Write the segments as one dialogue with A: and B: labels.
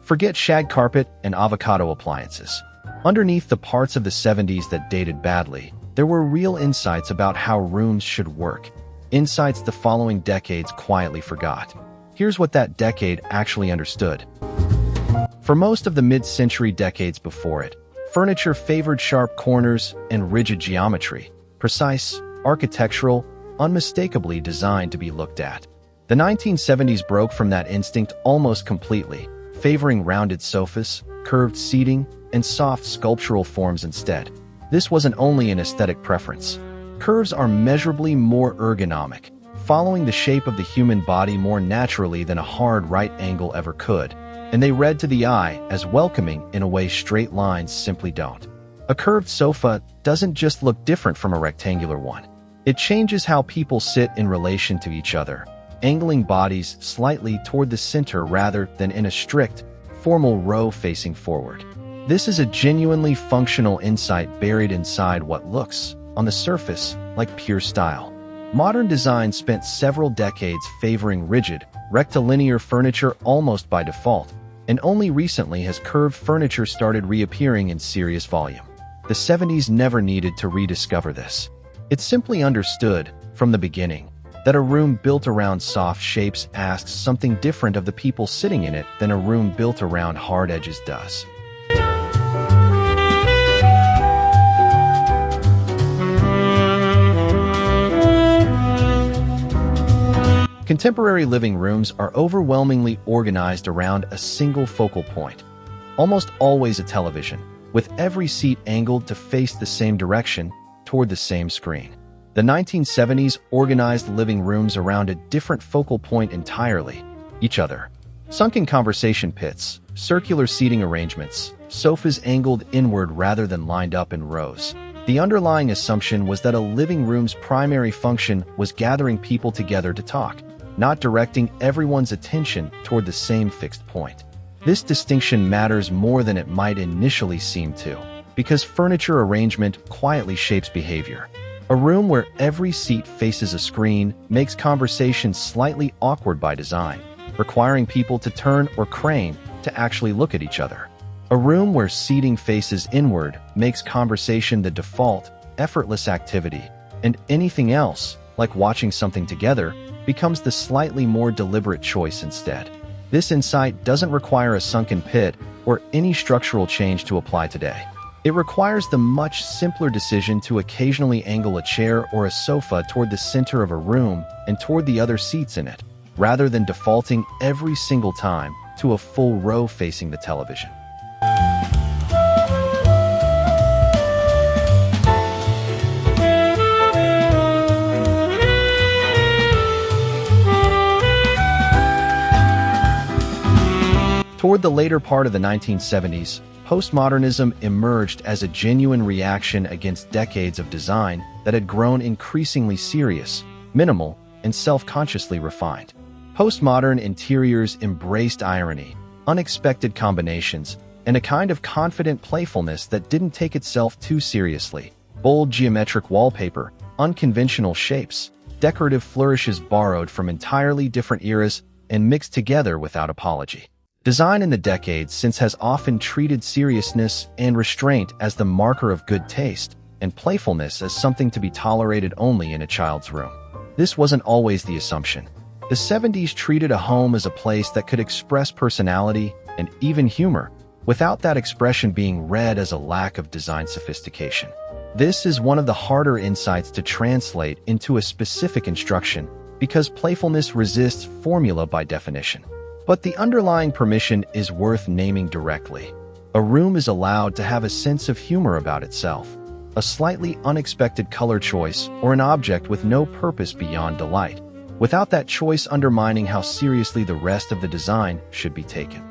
A: Forget shag carpet and avocado appliances. Underneath the parts of the 70s that dated badly, there were real insights about how rooms should work. Insights the following decades quietly forgot. Here's what that decade actually understood. For most of the mid-century decades before it, furniture favored sharp corners and rigid geometry, precise, architectural, unmistakably designed to be looked at. The 1970s broke from that instinct almost completely, favoring rounded sofas, curved seating, and soft sculptural forms instead. This wasn't only an aesthetic preference. Curves are measurably more ergonomic, following the shape of the human body more naturally than a hard right angle ever could, and they read to the eye as welcoming in a way straight lines simply don't. A curved sofa doesn't just look different from a rectangular one. It changes how people sit in relation to each other, angling bodies slightly toward the center rather than in a strict, formal row facing forward. This is a genuinely functional insight buried inside what looks, on the surface, like pure style. Modern design spent several decades favoring rigid, rectilinear furniture almost by default, and only recently has curved furniture started reappearing in serious volume. The 70s never needed to rediscover this. It simply understood, from the beginning, that a room built around soft shapes asks something different of the people sitting in it than a room built around hard edges does. Contemporary living rooms are overwhelmingly organized around a single focal point, almost always a television, with every seat angled to face the same direction, toward the same screen. The 1970s organized living rooms around a different focal point entirely, each other. Sunken conversation pits, circular seating arrangements, sofas angled inward rather than lined up in rows. The underlying assumption was that a living room's primary function was gathering people together to talk, not directing everyone's attention toward the same fixed point. This distinction matters more than it might initially seem to, because furniture arrangement quietly shapes behavior. A room where every seat faces a screen makes conversation slightly awkward by design, requiring people to turn or crane to actually look at each other. A room where seating faces inward makes conversation the default, effortless activity, and anything else, like watching something together, becomes the slightly more deliberate choice instead. This insight doesn't require a sunken pit or any structural change to apply today. It requires the much simpler decision to occasionally angle a chair or a sofa toward the center of a room and toward the other seats in it, rather than defaulting every single time to a full row facing the television. Toward the later part of the 1970s, postmodernism emerged as a genuine reaction against decades of design that had grown increasingly serious, minimal, and self-consciously refined. Postmodern interiors embraced irony, unexpected combinations, and a kind of confident playfulness that didn't take itself too seriously. Bold geometric wallpaper, unconventional shapes, decorative flourishes borrowed from entirely different eras and mixed together without apology. Design in the decades since has often treated seriousness and restraint as the marker of good taste, and playfulness as something to be tolerated only in a child's room. This wasn't always the assumption. The 70s treated a home as a place that could express personality and even humor, without that expression being read as a lack of design sophistication. This is one of the harder insights to translate into a specific instruction, because playfulness resists formula by definition. But the underlying permission is worth naming directly. A room is allowed to have a sense of humor about itself, a slightly unexpected color choice, or an object with no purpose beyond delight, without that choice undermining how seriously the rest of the design should be taken.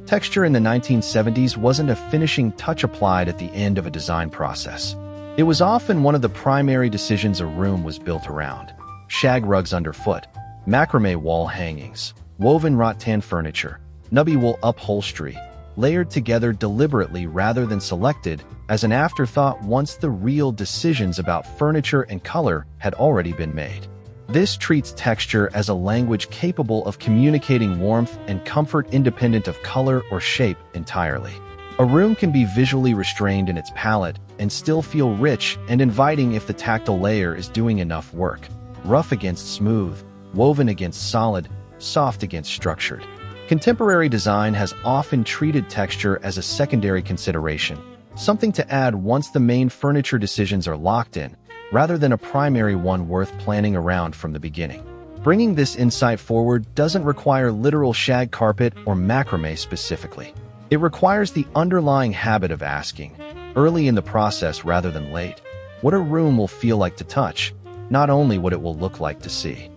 A: Texture in the 1970s wasn't a finishing touch applied at the end of a design process. It was often one of the primary decisions a room was built around. Shag rugs underfoot, macrame wall hangings, woven rattan furniture, nubby wool upholstery, layered together deliberately rather than selected as an afterthought once the real decisions about furniture and color had already been made. This treats texture as a language capable of communicating warmth and comfort independent of color or shape entirely. A room can be visually restrained in its palette and still feel rich and inviting if the tactile layer is doing enough work. Rough against smooth, woven against solid, soft against structured. Contemporary design has often treated texture as a secondary consideration, something to add once the main furniture decisions are locked in, rather than a primary one worth planning around from the beginning. Bringing this insight forward doesn't require literal shag carpet or macrame specifically. It requires the underlying habit of asking, early in the process rather than late, what a room will feel like to touch, not only what it will look like to see.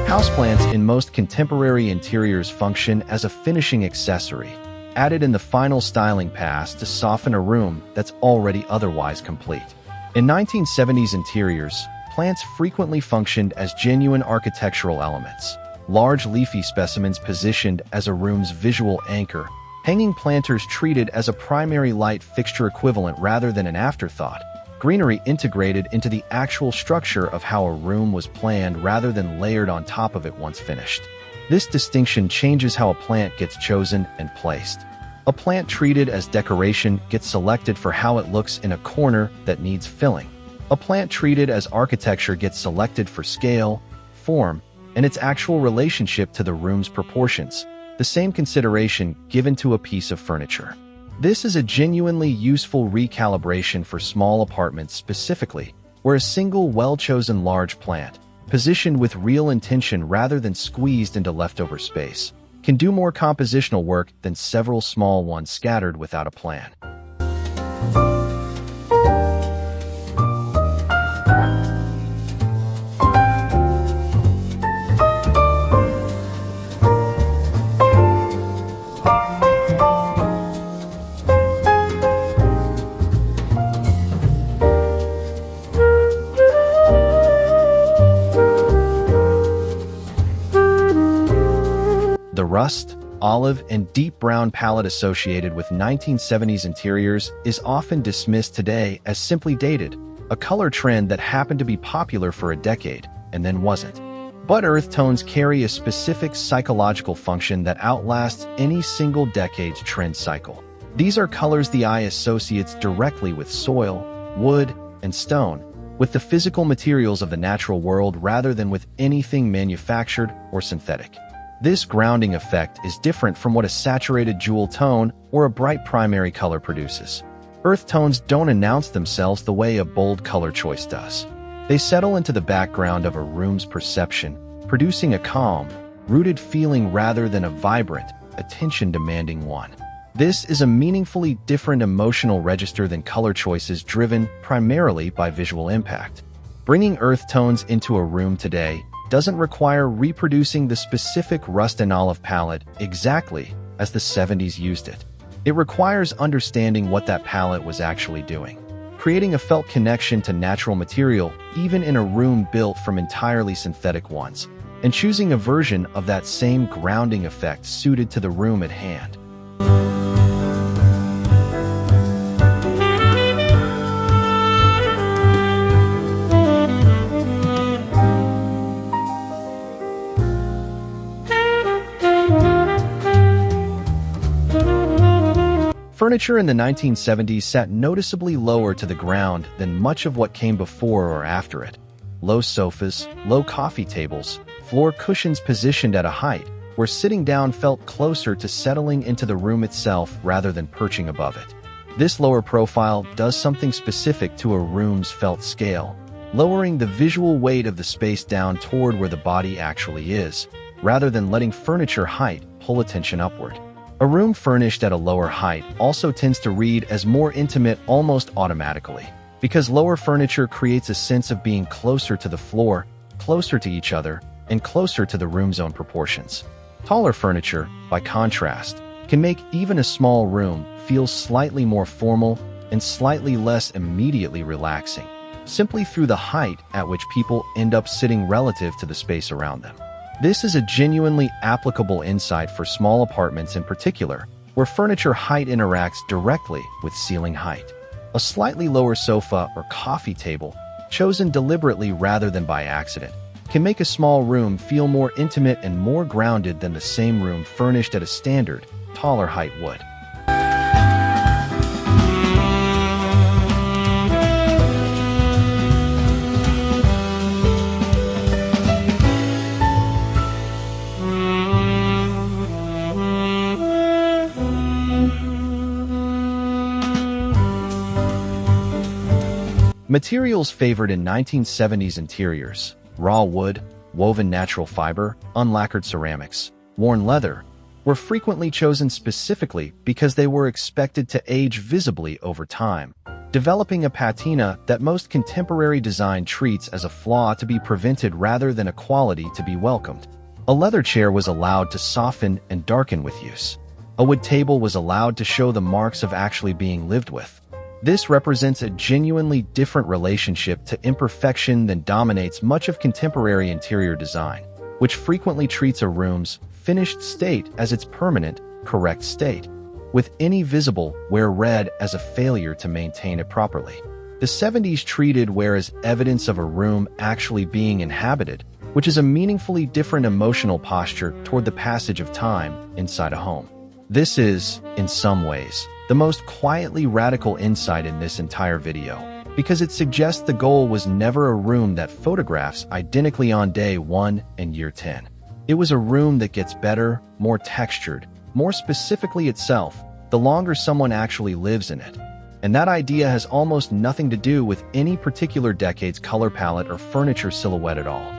A: Houseplants in most contemporary interiors function as a finishing accessory, added in the final styling pass to soften a room that's already otherwise complete. In 1970s interiors, plants frequently functioned as genuine architectural elements, large leafy specimens positioned as a room's visual anchor, hanging planters treated as a primary light fixture equivalent rather than an afterthought, greenery integrated into the actual structure of how a room was planned rather than layered on top of it once finished. This distinction changes how a plant gets chosen and placed. A plant treated as decoration gets selected for how it looks in a corner that needs filling. A plant treated as architecture gets selected for scale, form, and its actual relationship to the room's proportions, the same consideration given to a piece of furniture. This is a genuinely useful recalibration for small apartments specifically, where a single well-chosen large plant, positioned with real intention rather than squeezed into leftover space, can do more compositional work than several small ones scattered without a plan. The rust, olive, and deep brown palette associated with 1970s interiors is often dismissed today as simply dated, a color trend that happened to be popular for a decade and then wasn't. But earth tones carry a specific psychological function that outlasts any single decade's trend cycle. These are colors the eye associates directly with soil, wood, and stone, with the physical materials of the natural world rather than with anything manufactured or synthetic. This grounding effect is different from what a saturated jewel tone or a bright primary color produces. Earth tones don't announce themselves the way a bold color choice does. They settle into the background of a room's perception, producing a calm, rooted feeling rather than a vibrant, attention-demanding one. This is a meaningfully different emotional register than color choices driven primarily by visual impact. Bringing earth tones into a room today doesn't require reproducing the specific rust and olive palette exactly as the 70s used it. It requires understanding what that palette was actually doing, creating a felt connection to natural material even in a room built from entirely synthetic ones, and choosing a version of that same grounding effect suited to the room at hand. Furniture in the 1970s sat noticeably lower to the ground than much of what came before or after it. Low sofas, low coffee tables, floor cushions positioned at a height where sitting down felt closer to settling into the room itself rather than perching above it. This lower profile does something specific to a room's felt scale, lowering the visual weight of the space down toward where the body actually is, rather than letting furniture height pull attention upward. A room furnished at a lower height also tends to read as more intimate almost automatically, because lower furniture creates a sense of being closer to the floor, closer to each other, and closer to the room's own proportions. Taller furniture, by contrast, can make even a small room feel slightly more formal and slightly less immediately relaxing, simply through the height at which people end up sitting relative to the space around them. This is a genuinely applicable insight for small apartments in particular, where furniture height interacts directly with ceiling height. A slightly lower sofa or coffee table, chosen deliberately rather than by accident, can make a small room feel more intimate and more grounded than the same room furnished at a standard, taller height would. Materials favored in 1970s interiors: raw wood, woven natural fiber, unlacquered ceramics, worn leather, were frequently chosen specifically because they were expected to age visibly over time, developing a patina that most contemporary design treats as a flaw to be prevented rather than a quality to be welcomed. A leather chair was allowed to soften and darken with use. A wood table was allowed to show the marks of actually being lived with. This represents a genuinely different relationship to imperfection than dominates much of contemporary interior design, which frequently treats a room's finished state as its permanent, correct state, with any visible wear read as a failure to maintain it properly. The 70s treated wear as evidence of a room actually being inhabited, which is a meaningfully different emotional posture toward the passage of time inside a home. This is, in some ways, the most quietly radical insight in this entire video, because it suggests the goal was never a room that photographs identically on day 1 and year 10. It was a room that gets better, more textured, more specifically itself, the longer someone actually lives in it. And that idea has almost nothing to do with any particular decade's color palette or furniture silhouette at all.